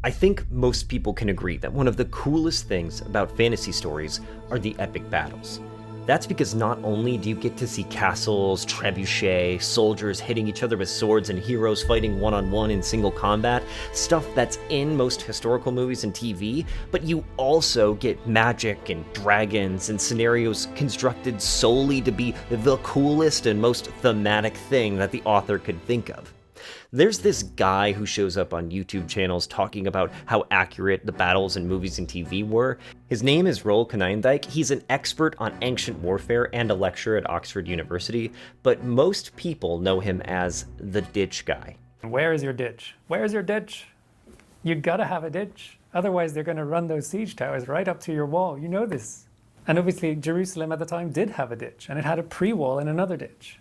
I think most people can agree that one of the coolest things about fantasy stories are the epic battles. That's because not only do you get to see castles, trebuchets, soldiers hitting each other with swords, and heroes fighting one-on-one in single combat, stuff that's in most historical movies and TV, but you also get magic and dragons and scenarios constructed solely to be the coolest and most thematic thing that the author could think of. There's this guy who shows up on YouTube channels talking about how accurate the battles in movies and TV were. His name is Roel Konijndijk. He's an expert on ancient warfare and a lecturer at Oxford University, but most people know him as the ditch guy. Where is your ditch? Where is your ditch? You gotta have a ditch. Otherwise they're gonna run those siege towers right up to your wall. You know this. And obviously Jerusalem at the time did have a ditch, and it had a pre-wall and another ditch.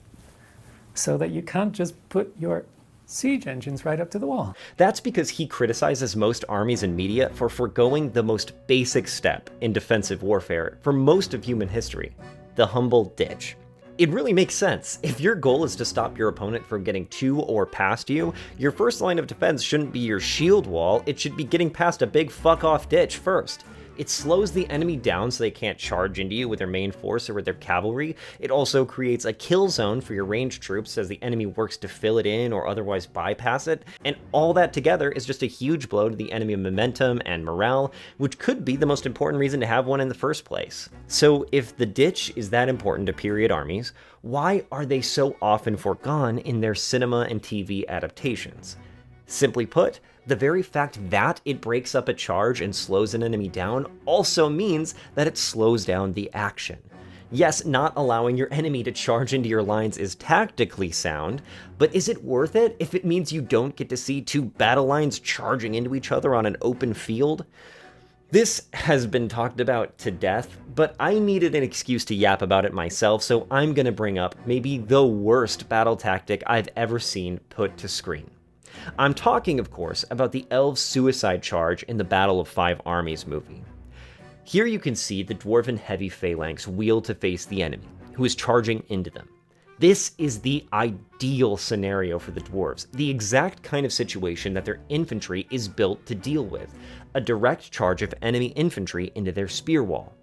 So that you can't just put your siege engines right up to the wall. That's because he criticizes most armies and media for forgoing the most basic step in defensive warfare for most of human history, the humble ditch. It really makes sense. If your goal is to stop your opponent from getting to or past you, your first line of defense shouldn't be your shield wall, it should be getting past a big fuck-off ditch first. It slows the enemy down so they can't charge into you with their main force or with their cavalry. It also creates a kill zone for your ranged troops as the enemy works to fill it in or otherwise bypass it. And all that together is just a huge blow to the enemy momentum and morale, which could be the most important reason to have one in the first place. So if the ditch is that important to period armies, why are they so often forgone in their cinema and TV adaptations? Simply put, the very fact that it breaks up a charge and slows an enemy down also means that it slows down the action. Yes, not allowing your enemy to charge into your lines is tactically sound, but is it worth it if it means you don't get to see two battle lines charging into each other on an open field? This has been talked about to death, but I needed an excuse to yap about it myself, so I'm gonna bring up maybe the worst battle tactic I've ever seen put to screen. I'm talking, of course, about the Elves' suicide charge in the Battle of Five Armies movie. Here you can see the dwarven heavy phalanx wheel to face the enemy, who is charging into them. This is the ideal scenario for the dwarves, the exact kind of situation that their infantry is built to deal with, a direct charge of enemy infantry into their spear wall.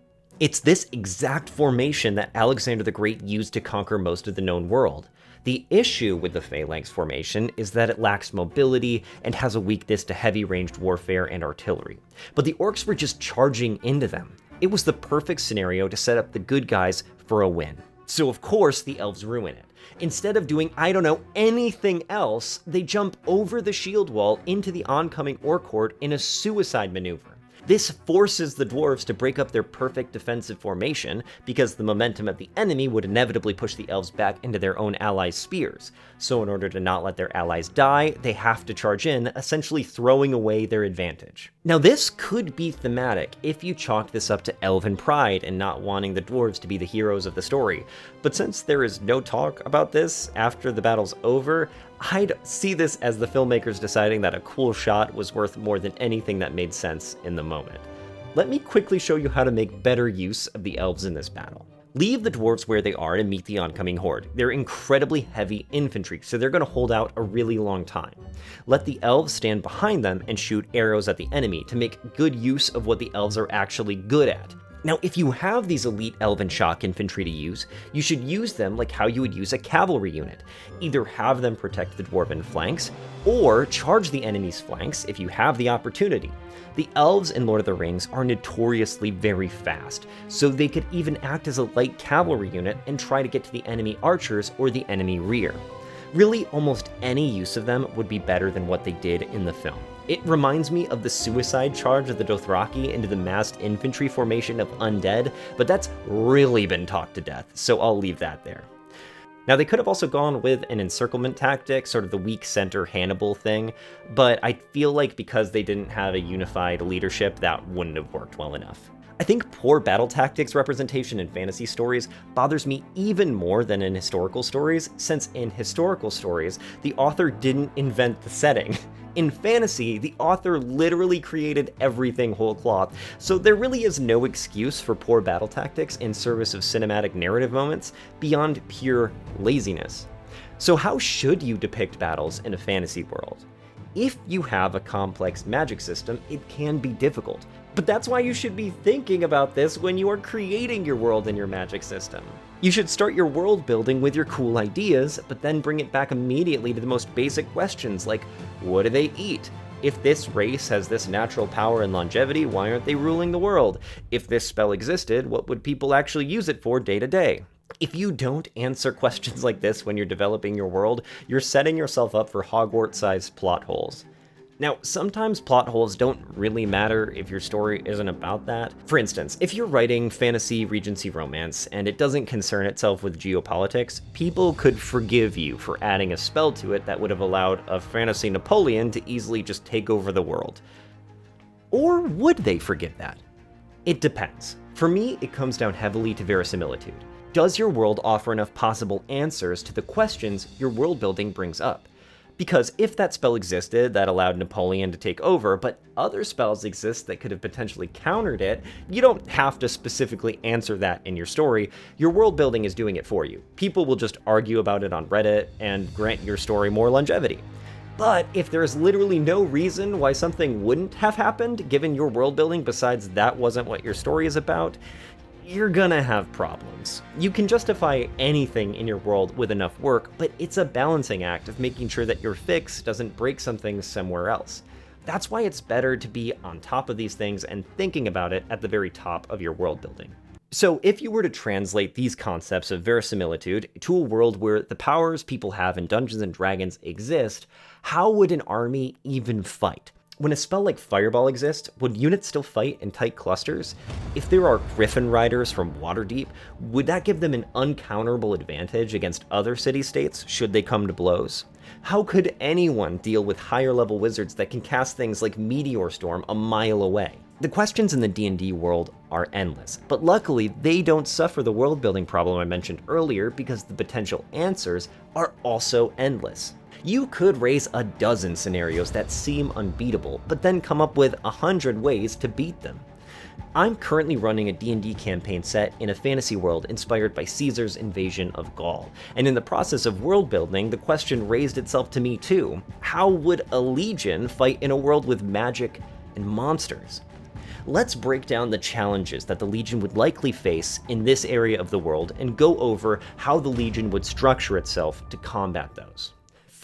It's this exact formation that Alexander the Great used to conquer most of the known world. The issue with the phalanx formation is that it lacks mobility and has a weakness to heavy ranged warfare and artillery. But the orcs were just charging into them. It was the perfect scenario to set up the good guys for a win. So of course the elves ruin it. Instead of doing, anything else, they jump over the shield wall into the oncoming orc horde in a suicide maneuver. This forces the dwarves to break up their perfect defensive formation because the momentum of the enemy would inevitably push the elves back into their own allies' spears. So in order to not let their allies die, they have to charge in, essentially throwing away their advantage. Now this could be thematic if you chalk this up to elven pride and not wanting the dwarves to be the heroes of the story, but since there is no talk about this after the battle's over, I'd see this as the filmmakers deciding that a cool shot was worth more than anything that made sense in the moment. Let me quickly show you how to make better use of the elves in this battle. Leave the dwarves where they are to meet the oncoming horde. They're incredibly heavy infantry, so they're going to hold out a really long time. Let the elves stand behind them and shoot arrows at the enemy to make good use of what the elves are actually good at. Now, if you have these elite elven shock infantry to use, you should use them like how you would use a cavalry unit. Either have them protect the dwarven flanks, or charge the enemy's flanks if you have the opportunity. The elves in Lord of the Rings are notoriously very fast, so they could even act as a light cavalry unit and try to get to the enemy archers or the enemy rear. Really, almost any use of them would be better than what they did in the film. It reminds me of the suicide charge of the Dothraki into the massed infantry formation of undead, but that's really been talked to death, so I'll leave that there. Now, they could have also gone with an encirclement tactic, sort of the weak center Hannibal thing, but I feel like because they didn't have a unified leadership, that wouldn't have worked well enough. I think poor battle tactics representation in fantasy stories bothers me even more than in historical stories, since in historical stories, the author didn't invent the setting. In fantasy, the author literally created everything whole cloth, so there really is no excuse for poor battle tactics in service of cinematic narrative moments beyond pure laziness. So how should you depict battles in a fantasy world? If you have a complex magic system, it can be difficult. But that's why you should be thinking about this when you are creating your world and your magic system. You should start your world building with your cool ideas, but then bring it back immediately to the most basic questions like, what do they eat? If this race has this natural power and longevity, why aren't they ruling the world? If this spell existed, what would people actually use it for day to day? If you don't answer questions like this when you're developing your world, you're setting yourself up for Hogwarts-sized plot holes. Now, sometimes plot holes don't really matter if your story isn't about that. For instance, if you're writing fantasy Regency romance and it doesn't concern itself with geopolitics, people could forgive you for adding a spell to it that would have allowed a fantasy Napoleon to easily just take over the world. Or would they forgive that? It depends. For me, it comes down heavily to verisimilitude. Does your world offer enough possible answers to the questions your world building brings up? Because if that spell existed that allowed Napoleon to take over, but other spells exist that could have potentially countered it, you don't have to specifically answer that in your story. Your world building is doing it for you. People will just argue about it on Reddit and grant your story more longevity. But if there is literally no reason why something wouldn't have happened, given your world building besides that wasn't what your story is about, you're gonna have problems. You can justify anything in your world with enough work, but it's a balancing act of making sure that your fix doesn't break something somewhere else. That's why it's better to be on top of these things and thinking about it at the very top of your world building. So if you were to translate these concepts of verisimilitude to a world where the powers people have in Dungeons & Dragons exist, how would an army even fight? When a spell like Fireball exists, would units still fight in tight clusters? If there are Griffin Riders from Waterdeep, would that give them an uncounterable advantage against other city-states should they come to blows? How could anyone deal with higher-level wizards that can cast things like Meteor Storm a mile away? The questions in the D&D world are endless, but luckily they don't suffer the world-building problem I mentioned earlier because the potential answers are also endless. You could raise a dozen scenarios that seem unbeatable, but then come up with 100 ways to beat them. I'm currently running a D&D campaign set in a fantasy world inspired by Caesar's invasion of Gaul, and in the process of world building, the question raised itself to me too. How would a legion fight in a world with magic and monsters? Let's break down the challenges that the Legion would likely face in this area of the world and go over how the Legion would structure itself to combat those.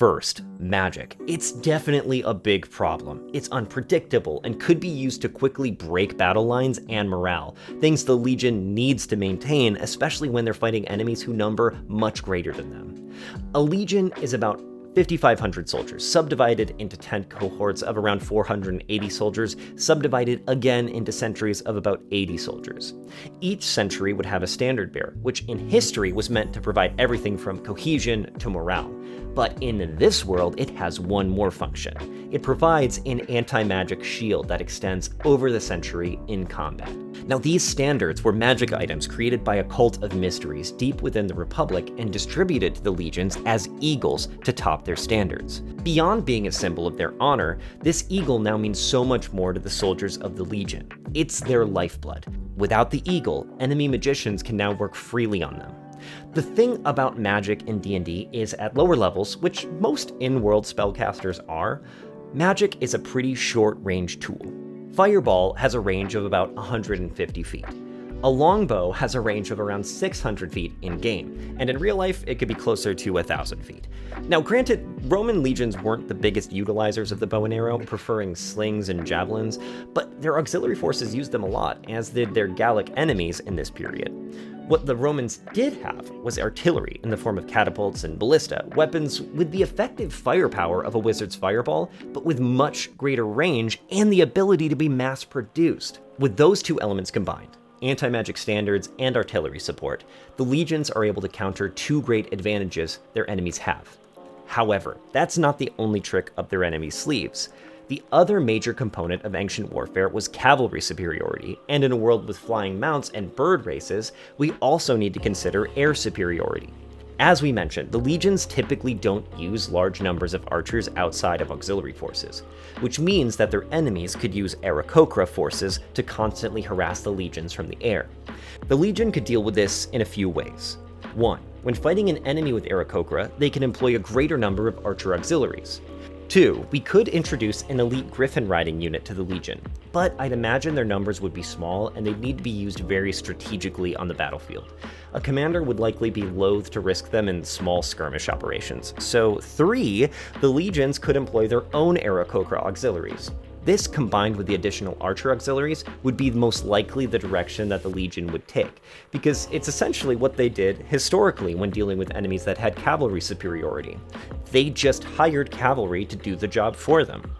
First, magic. It's definitely a big problem. It's unpredictable and could be used to quickly break battle lines and morale, things the Legion needs to maintain, especially when they're fighting enemies who number much greater than them. A Legion is about 5,500 soldiers, subdivided into 10 cohorts of around 480 soldiers, subdivided again into centuries of about 80 soldiers. Each century would have a standard bearer, which in history was meant to provide everything from cohesion to morale. But in this world, it has one more function. It provides an anti-magic shield that extends over the century in combat. Now, these standards were magic items created by a cult of mysteries deep within the Republic and distributed to the legions as eagles to top their standards. Beyond being a symbol of their honor, this eagle now means so much more to the soldiers of the Legion. It's their lifeblood. Without the eagle, enemy magicians can now work freely on them. The thing about magic in D&D is at lower levels, which most in-world spellcasters are, magic is a pretty short-range tool. Fireball has a range of about 150 feet. A longbow has a range of around 600 feet in-game, and in real life, it could be closer to 1,000 feet. Now granted, Roman legions weren't the biggest utilizers of the bow and arrow, preferring slings and javelins, but their auxiliary forces used them a lot, as did their Gallic enemies in this period. What the Romans did have was artillery in the form of catapults and ballista, weapons with the effective firepower of a wizard's fireball, but with much greater range and the ability to be mass-produced. With those two elements combined, anti-magic standards and artillery support, the legions are able to counter two great advantages their enemies have. However, that's not the only trick up their enemies' sleeves. The other major component of ancient warfare was cavalry superiority, and in a world with flying mounts and bird races, we also need to consider air superiority. As we mentioned, the legions typically don't use large numbers of archers outside of auxiliary forces, which means that their enemies could use Aarakocra forces to constantly harass the legions from the air. The legion could deal with this in a few ways. 1. When fighting an enemy with Aarakocra, they can employ a greater number of archer auxiliaries. 2. We could introduce an elite griffin riding unit to the Legion, but I'd imagine their numbers would be small and they'd need to be used very strategically on the battlefield. A commander would likely be loath to risk them in small skirmish operations. So 3. The Legions could employ their own Aarakocra auxiliaries. This, combined with the additional archer auxiliaries, would be most likely the direction that the Legion would take, because it's essentially what they did historically when dealing with enemies that had cavalry superiority. They just hired cavalry to do the job for them.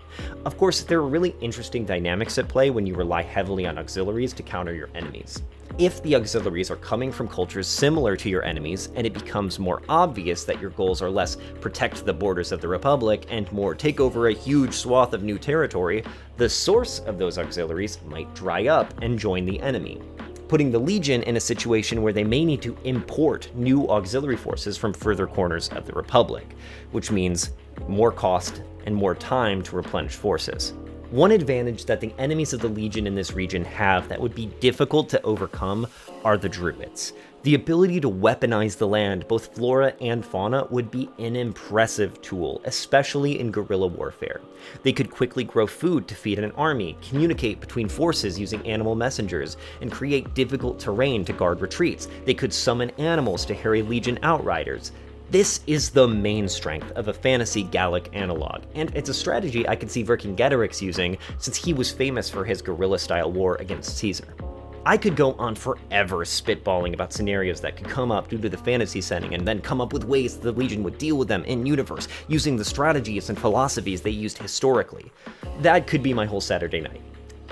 Of course, there are really interesting dynamics at play when you rely heavily on auxiliaries to counter your enemies. If the auxiliaries are coming from cultures similar to your enemies, and it becomes more obvious that your goals are less protect the borders of the Republic and more take over a huge swath of new territory, the source of those auxiliaries might dry up and join the enemy, putting the Legion in a situation where they may need to import new auxiliary forces from further corners of the Republic, which means more cost and more time to replenish forces. One advantage that the enemies of the Legion in this region have that would be difficult to overcome are the Druids. The ability to weaponize the land, both flora and fauna, would be an impressive tool, especially in guerrilla warfare. They could quickly grow food to feed an army, communicate between forces using animal messengers, and create difficult terrain to guard retreats. They could summon animals to harry Legion outriders. This is the main strength of a fantasy Gallic analog, and it's a strategy I could see Vercingetorix using since he was famous for his guerrilla-style war against Caesar. I could go on forever spitballing about scenarios that could come up due to the fantasy setting and then come up with ways the Legion would deal with them in-universe, using the strategies and philosophies they used historically. That could be my whole Saturday night,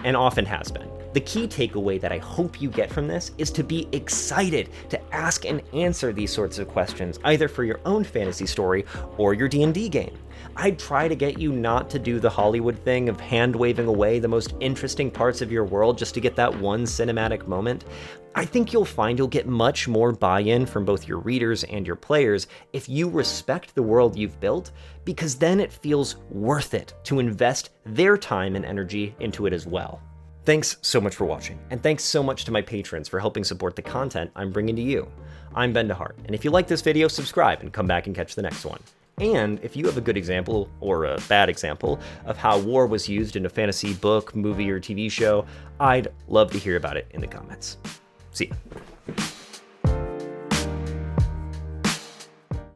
and often has been. The key takeaway that I hope you get from this is to be excited to ask and answer these sorts of questions, either for your own fantasy story or your D&D game. I'd try to get you not to do the Hollywood thing of hand-waving away the most interesting parts of your world just to get that one cinematic moment. I think you'll find you'll get much more buy-in from both your readers and your players if you respect the world you've built, because then it feels worth it to invest their time and energy into it as well. Thanks so much for watching, and thanks so much to my patrons for helping support the content I'm bringing to you. I'm Ben DeHart, and if you like this video, subscribe and come back and catch the next one. And if you have a good example, or a bad example, of how war was used in a fantasy book, movie, or TV show, I'd love to hear about it in the comments. See ya.